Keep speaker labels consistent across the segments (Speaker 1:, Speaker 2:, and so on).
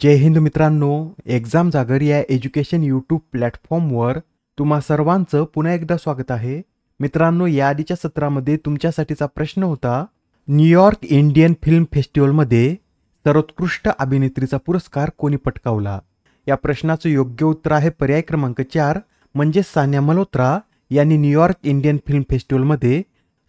Speaker 1: जय हिंद मित्रांनो, एक्झाम जागर या एज्युकेशन यूट्यूब प्लॅटफॉर्मवर तुम्हा सर्वांचं पुन्हा एकदा स्वागत आहे. मित्रांनो, या आधीच्या सत्रामध्ये तुमच्यासाठीचा प्रश्न होता, न्यूयॉर्क इंडियन फिल्म फेस्टिवलमध्ये सर्वोत्कृष्ट अभिनेत्रीचा पुरस्कार कोणी पटकावला? या प्रश्नाचं योग्य उत्तर आहे पर्याय क्रमांक 4 म्हणजे सान्या मल्होत्रा यांनी न्यूयॉर्क इंडियन फिल्म फेस्टिवलमध्ये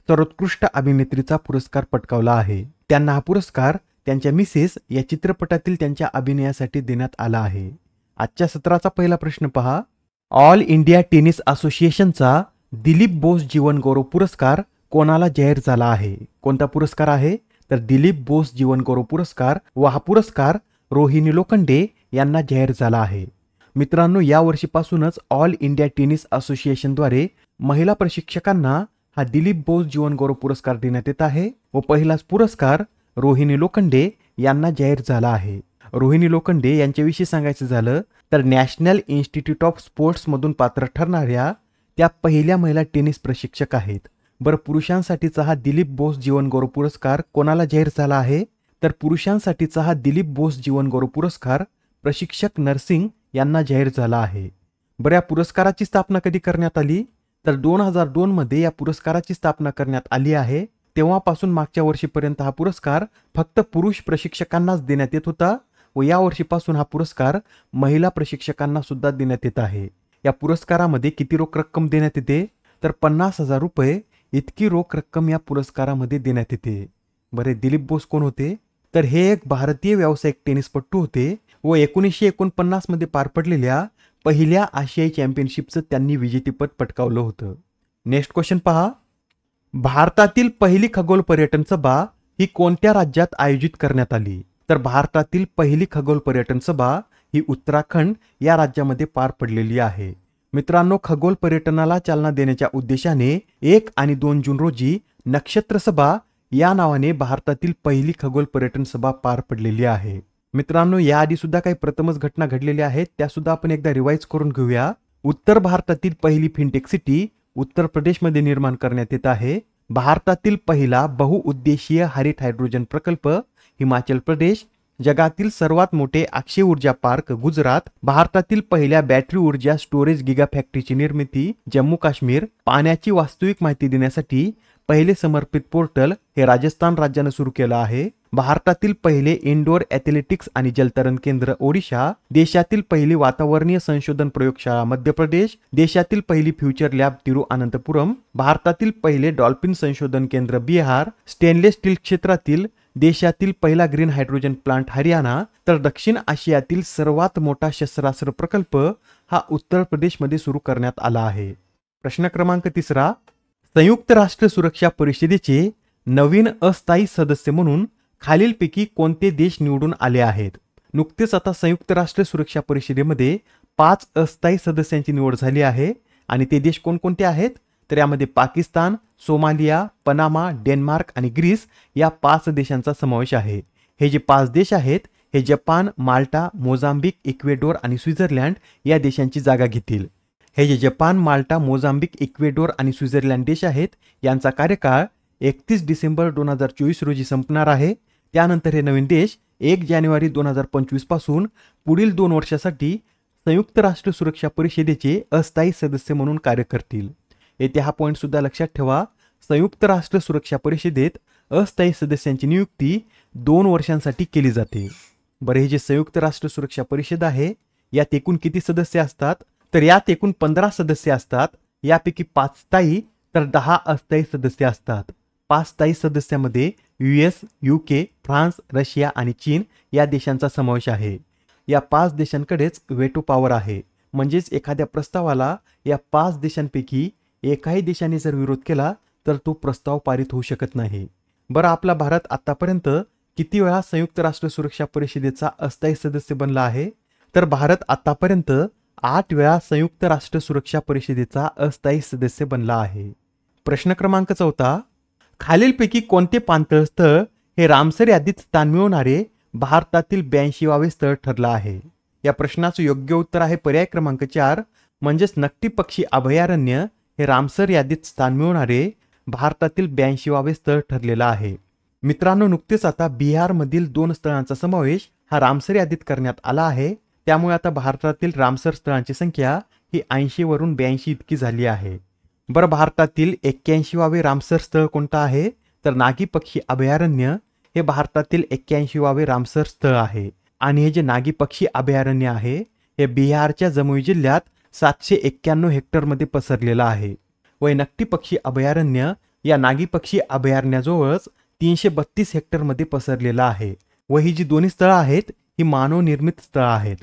Speaker 1: सर्वोत्कृष्ट अभिनेत्रीचा पुरस्कार पटकावला आहे. त्यांना हा पुरस्कार त्यांच्या मिसेस या चित्रपटातील त्यांच्या अभिनयासाठी देण्यात आला आहे. आजच्या सत्राचा पहिला प्रश्न पहा. ऑल इंडिया टेनिस असोसिएशनचा दिलीप बोस जीवन गौरव पुरस्कार कोणाला जाहीर झाला आहे? कोणता पुरस्कार आहे? तर दिलीप बोस जीवन गौरव पुरस्कार व हा पुरस्कार रोहिणी लोखंडे यांना जाहीर झाला आहे. मित्रांनो, या वर्षीपासूनच ऑल इंडिया टेनिस असोसिएशनद्वारे महिला प्रशिक्षकांना हा दिलीप बोस जीवन गौरव पुरस्कार देण्यात येत आहे व पहिलाच पुरस्कार रोहिणी लोखंडे यांना जाहीर झाला आहे. रोहिणी लोखंडे यांच्याविषयी सांगायचं झालं तर नॅशनल इन्स्टिट्यूट ऑफ स्पोर्ट्समधून पात्र ठरणाऱ्या त्या पहिल्या महिला टेनिस प्रशिक्षक आहेत. बरं, पुरुषांसाठीचा हा दिलीप बोस जीवन गौरव पुरस्कार कोणाला जाहीर झाला आहे? तर पुरुषांसाठीचा हा दिलीप बोस जीवन गौरव पुरस्कार प्रशिक्षक नरसिंग यांना जाहीर झाला आहे. बरं, या पुरस्काराची स्थापना कधी करण्यात आली? तर 2002 मध्ये या पुरस्काराची स्थापना करण्यात आली आहे. तेव्हापासून मागच्या वर्षीपर्यंत हा पुरस्कार फक्त पुरुष प्रशिक्षकांनाच देण्यात येत होता व या वर्षीपासून हा पुरस्कार महिला प्रशिक्षकांना सुद्धा देण्यात येत आहे. या पुरस्कारामध्ये किती रोख रक्कम देण्यात येते? तर 50,000 रुपये इतकी रोख रक्कम या पुरस्कारामध्ये देण्यात येते. बरे, दिलीप बोस कोण होते? तर हे एक भारतीय व्यावसायिक टेनिसपटू होते व 1949 मध्ये पार पडलेल्या पहिल्या आशियाई चॅम्पियनशिपचं त्यांनी विजेतेपद पटकावलं होतं. नेक्स्ट क्वेश्चन पहा. भारतातील पहिली खगोल पर्यटन सभा ही कोणत्या राज्यात आयोजित करण्यात आली? तर भारतातील पहिली खगोल पर्यटन सभा ही उत्तराखंड या राज्यामध्ये पार पडलेली आहे. मित्रांनो, खगोल पर्यटनाला चालना देण्याच्या उद्देशाने 1 आणि 2 जून रोजी नक्षत्र सभा या नावाने भारतातील पहिली खगोल पर्यटन सभा पार पडलेली आहे. मित्रांनो, याआधी सुद्धा काही प्रथमच घटना घडलेल्या आहेत, त्या सुद्धा आपण एकदा रिवाइज करून घेऊया. उत्तर भारतातील पहिली फिनटेक सिटी उत्तर प्रदेशमध्ये निर्माण करण्यात येत आहे. भारतातील पहिला बहुउद्देशीय हरित हायड्रोजन प्रकल्प हिमाचल प्रदेश. जगातील सर्वात मोठे अक्षय ऊर्जा पार्क गुजरात. भारतातील पहिल्या बॅटरी ऊर्जा स्टोरेज गिगा फॅक्टरीची निर्मिती जम्मू काश्मीर. पाण्याची वास्तविक माहिती देण्यासाठी पहिले समर्पित पोर्टल हे राजस्थान राज्याने सुरू केलं आहे. भारतातील पहिले इंडोर ॲथलेटिक्स आणि जलतरण केंद्र ओडिशा. देशातील पहिली वातावरणीय संशोधन प्रयोगशाळा मध्य प्रदेश. देशातील पहिली फ्युचर लॅब तिरुअनंतपुरम. भारतातील पहिले डॉल्फिन संशोधन केंद्र बिहार. स्टेनलेस स्टील क्षेत्रातील देशातील पहिला ग्रीन हायड्रोजन प्लांट हरियाणा. तर दक्षिण आशियातील सर्वात मोठा शस्त्रास्त्र प्रकल्प हा उत्तर प्रदेशमध्ये सुरू करण्यात आला आहे. प्रश्न क्रमांक 3. संयुक्त राष्ट्र सुरक्षा परिषदेचे नवीन अस्थायी सदस्य म्हणून खालीलपैकी कोणते देश निवडून आले आहेत? नुकतेच आता संयुक्त राष्ट्र सुरक्षा परिषदेमध्ये 5 अस्थायी सदस्यांची निवड झाली आहे आणि ते देश कोणकोणते आहेत? तर यामध्ये पाकिस्तान, सोमालिया, पनामा, डेन्मार्क आणि ग्रीस या 5 देशांचा समावेश आहे. हे जे 5 देश आहेत हे जपान, माल्टा, मोझांबिक, इक्वेडोर आणि स्वित्झर्लंड या देशांची जागा घेतील. हे जे जपान, माल्टा, मोझांबिक, इक्वेडोर आणि स्वित्झर्लंड देश आहेत यांचा कार्यकाळ 31 डिसेंबर 2024 रोजी संपणार आहे. त्यानंतर हे नवीन देश 1 जानेवारी 2025 पासून पुढील 2 वर्षासाठी संयुक्त राष्ट्र सुरक्षा परिषदेचे अस्थायी सदस्य म्हणून कार्य करतील. येथे हा पॉईंट सुद्धा लक्षात ठेवा. संयुक्त राष्ट्र सुरक्षा परिषदेत अस्थायी सदस्यांची नियुक्ती 2 वर्षांसाठी केली जाते. बरे, हे जे संयुक्त राष्ट्र सुरक्षा परिषद आहे यात एकूण किती सदस्य असतात? तर यात एकूण 15 सदस्य असतात. यापैकी 5 स्थायी तर 10 अस्थायी सदस्य असतात. 5 स्थायी सदस्यामध्ये US, UK, फ्रान्स, रशिया आणि चीन या देशांचा समावेश आहे. या 5 देशांकडेच वेटो पॉवर आहे. म्हणजेच एखाद्या प्रस्तावाला या 5 देशांपैकी एकाही देशाने जर विरोध केला तर तो प्रस्ताव पारित होऊ शकत नाही. बरं, आपला भारत आतापर्यंत किती वेळा संयुक्त राष्ट्र सुरक्षा परिषदेचा अस्थायी सदस्य बनला आहे? तर भारत आतापर्यंत 8 वेळा संयुक्त राष्ट्र सुरक्षा परिषदेचा अस्थायी सदस्य बनला आहे. प्रश्न क्रमांक 4. खालीलपैकी कोणते पाणथळ स्थळ हे रामसर यादीत स्थान मिळवणारे भारतातील 82वे स्थळ ठरलं आहे? या प्रश्नाचं योग्य उत्तर आहे पर्याय क्रमांक 4 म्हणजेच नकटी पक्षी अभयारण्य हे रामसर यादीत स्थान मिळवणारे भारतातील 82वे स्थळ ठरलेलं आहे. मित्रांनो, नुकतेच आता बिहारमधील 2 स्थळांचा समावेश हा रामसर यादीत करण्यात आला आहे. त्यामुळे आता भारतातील रामसर स्थळांची संख्या ही 80 वरून 82 इतकी झाली आहे. बरं, भारतातील 81वावे रामसर स्थळ कोणतं आहे? तर नागी पक्षी अभयारण्य हे भारतातील 81वावे रामसर स्थळ आहे. आणि हे जे नागी पक्षी अभयारण्य आहे हे बिहारच्या जमुई जिल्ह्यात 791 हेक्टरमध्ये पसरलेलं आहे. व नकटी पक्षी अभयारण्य या नागी पक्षी अभयारण्याजवळच 332 हेक्टरमध्ये पसरलेलं आहे. व ही जी दोन्ही स्थळं आहेत ही मानवनिर्मित स्थळं आहेत.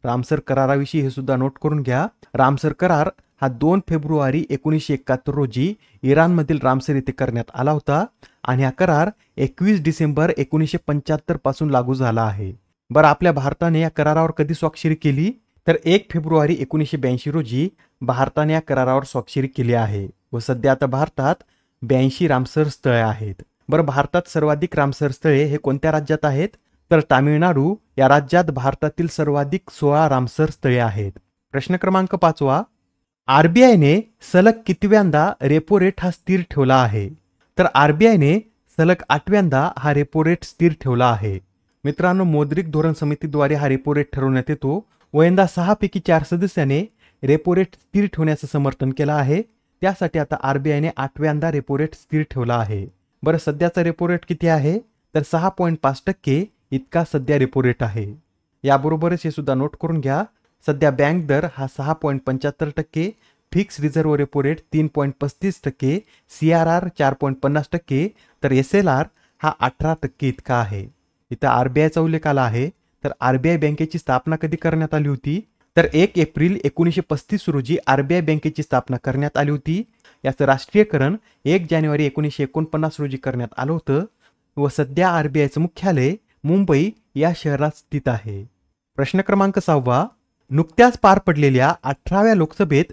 Speaker 1: रामसर कराराविषयी हे सुद्धा नोट करून घ्या. रामसर करार हा 2 फेब्रुवारी 1971 रोजी इराणमधील रामसर येथे करण्यात आला होता आणि हा करार 21 डिसेंबर 1975 पासून लागू झाला आहे. बरं, आपल्या भारताने या करारावर कधी स्वाक्षरी केली? तर 1 फेब्रुवारी 1982 रोजी भारताने या करारावर स्वाक्षरी केली आहे. व सध्या आता भारतात 82 रामसर स्थळे आहेत. बरं, भारतात सर्वाधिक रामसर स्थळे हे कोणत्या राज्यात आहेत? तर तामिळनाडू या राज्यात भारतातील सर्वाधिक 16 रामसर स्थळे आहेत. प्रश्न क्रमांक 5. आरबीआयने सलग कितव्यांदा रेपो रेट हा स्थिर ठेवला आहे? तर आरबीआयने सलग 8व्यांदा हा रेपो रेट स्थिर ठेवला आहे. मित्रांनो, मौद्रिक धोरण समितीद्वारे हा रेपो रेट ठरवण्यात येतो व यंदा 6 पैकी 4 सदस्याने रेपो रेट स्थिर ठेवण्याचं समर्थन केलं आहे. त्यासाठी आता आरबीआयने 8व्यांदा रेपो रेट स्थिर ठेवला आहे. बरं, सध्याचा रेपो रेट किती आहे? तर 6.5% इतका सध्या रेपो रेट आहे. याबरोबरच हे सुद्धा नोट करून घ्या. सध्या बँक दर हा 6.75%, fix reserve repo rate 3.35%, CRR 4.50%, तर SLR हा 18% इतका आहे. इथं आरबीआयचा उल्लेख आला आहे. तर आरबीआय बँकेची स्थापना कधी करण्यात आली होती? तर 1 एप्रिल 1935 रोजी आरबीआय बँकेची स्थापना करण्यात आली होती. याचं राष्ट्रीयकरण 1 जानेवारी 1949 रोजी करण्यात आलं होतं व सध्या आरबीआयचं मुख्यालय मुंबई या शहरात स्थित आहे. प्रश्न क्रमांक 6. नुकत्याच पार पडलेल्या 18व्या लोकसभेत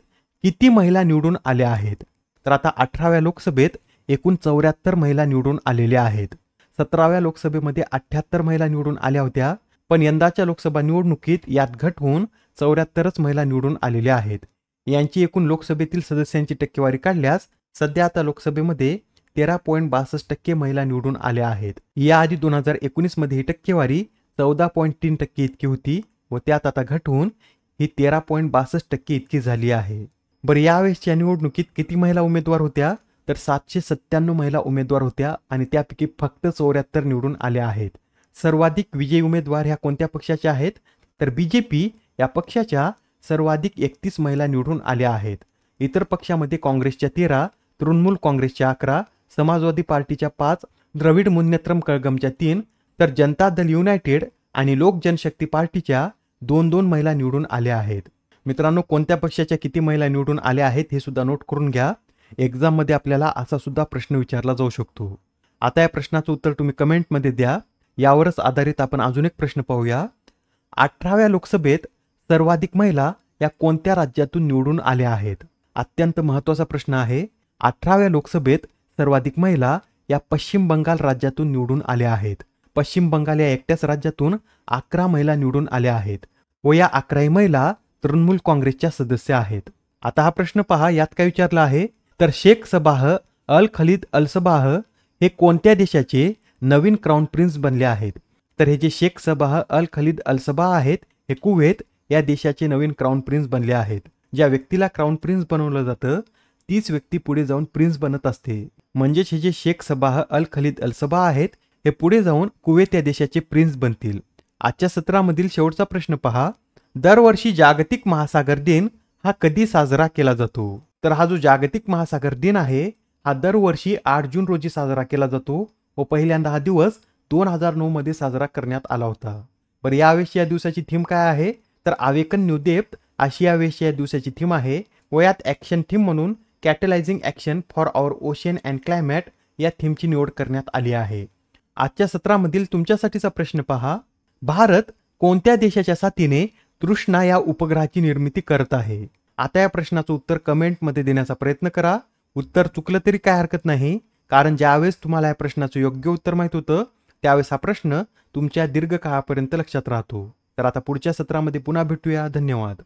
Speaker 1: किती महिला निवडून आल्या आहेत? तर आता 18व्या लोकसभेत एकूण 74 महिला निवडून आलेल्या आहेत. 17व्या लोकसभेमध्ये 78 महिला निवडून आल्या होत्या, पण यंदाच्या लोकसभा निवडणुकीत यात घट होऊन 74च महिला निवडून आलेल्या आहेत. यांची एकूण लोकसभेतील सदस्यांची टक्केवारी काढल्यास सध्या आता लोकसभेमध्ये 13.62% महिला निवडून आल्या आहेत. याआधी 2019 मध्ये ही टक्केवारी 14.3% इतकी होती व त्यात आता घट होऊन ही 13.62% इतकी झाली आहे. बरं, यावेळेसच्या निवडणुकीत किती महिला उमेदवार होत्या? तर 797 महिला उमेदवार होत्या आणि त्यापैकी फक्त 74 निवडून आल्या आहेत. सर्वाधिक विजयी उमेदवार ह्या कोणत्या पक्षाच्या आहेत? तर बीजेपी या पक्षाच्या सर्वाधिक 31 महिला निवडून आल्या आहेत. इतर पक्षामध्ये काँग्रेसच्या 13, तृणमूल काँग्रेसच्या 11, समाजवादी पार्टीच्या 5, द्रविड मुन्नेत्रम कळगमच्या 3, तर जनता दल युनायटेड आणि लोक जनशक्ती पार्टीच्या 2-2 महिला निवडून आल्या आहेत. मित्रांनो, कोणत्या पक्षाच्या किती महिला निवडून आल्या आहेत हे सुद्धा नोट करून घ्या. एक्झाममध्ये आपल्याला असा सुद्धा प्रश्न विचारला जाऊ शकतो. आता या प्रश्नाचं उत्तर तुम्ही कमेंटमध्ये द्या. यावरच आधारित आपण अजून एक प्रश्न पाहूया. 18व्या लोकसभेत सर्वाधिक महिला या कोणत्या राज्यातून निवडून आल्या आहेत? अत्यंत महत्त्वाचा प्रश्न आहे. 18व्या लोकसभेत सर्वाधिक महिला या पश्चिम बंगाल राज्यातून निवडून आल्या आहेत. पश्चिम बंगाल या एकट्याच राज्यातून 11 महिला निवडून आल्या आहेत व या 11 महिला तृणमूल काँग्रेसच्या सदस्य आहेत. आता हा प्रश्न पहा, यात काय विचारलं आहे? तर शेख सबाह अल खलीद अल सबाह हे कोणत्या देशाचे नवीन क्राऊन प्रिन्स बनले आहेत? तर हे जे शेख सबाह अल खलीद अल सबाह आहेत हे कुवेत या देशाचे नवीन क्राऊन प्रिन्स बनले आहेत. ज्या व्यक्तीला क्राऊन प्रिन्स बनवलं जातं तीच व्यक्ती पुढे जाऊन प्रिन्स बनत असते. म्हणजेच हे जे शेख सबाह अल खलीद अल सबाह आहेत हे पुढे जाऊन कुवेत या देशाचे प्रिन्स बनतील. आजच्या सत्रामधील शेवटचा प्रश्न पहा. दरवर्षी जागतिक महासागर दिन हा कधी साजरा केला जातो? तर हा जो जागतिक महासागर दिन आहे हा दरवर्षी 8 जून रोजी साजरा केला जातो व पहिल्यांदा हा दिवस 2009 मध्ये साजरा करण्यात आला होता. बरं, यावेळेस या दिवसाची थीम काय आहे? तर आवेकन न्यू डेप्थ अशी यावेळेस या दिवसाची थीम आहे व यात ॲक्शन थीम म्हणून catalysing action for our ocean and climate या थीमची निवड करण्यात आली आहे. आजच्या सत्रामधील तुमच्यासाठीचा प्रश्न पहा. भारत कोणत्या देशाच्या साथीने तृष्णा या उपग्रहाची निर्मिती करत आहे? आता या प्रश्नाचं उत्तर कमेंटमध्ये देण्याचा प्रयत्न करा. उत्तर चुकलं तरी काय हरकत नाही, कारण ज्यावेळेस तुम्हाला या प्रश्नाचं योग्य उत्तर माहित होतं त्यावेळेस हा प्रश्न तुमच्या दीर्घकाळापर्यंत लक्षात राहतो. तर आता पुढच्या सत्रामध्ये पुन्हा भेटूया. धन्यवाद.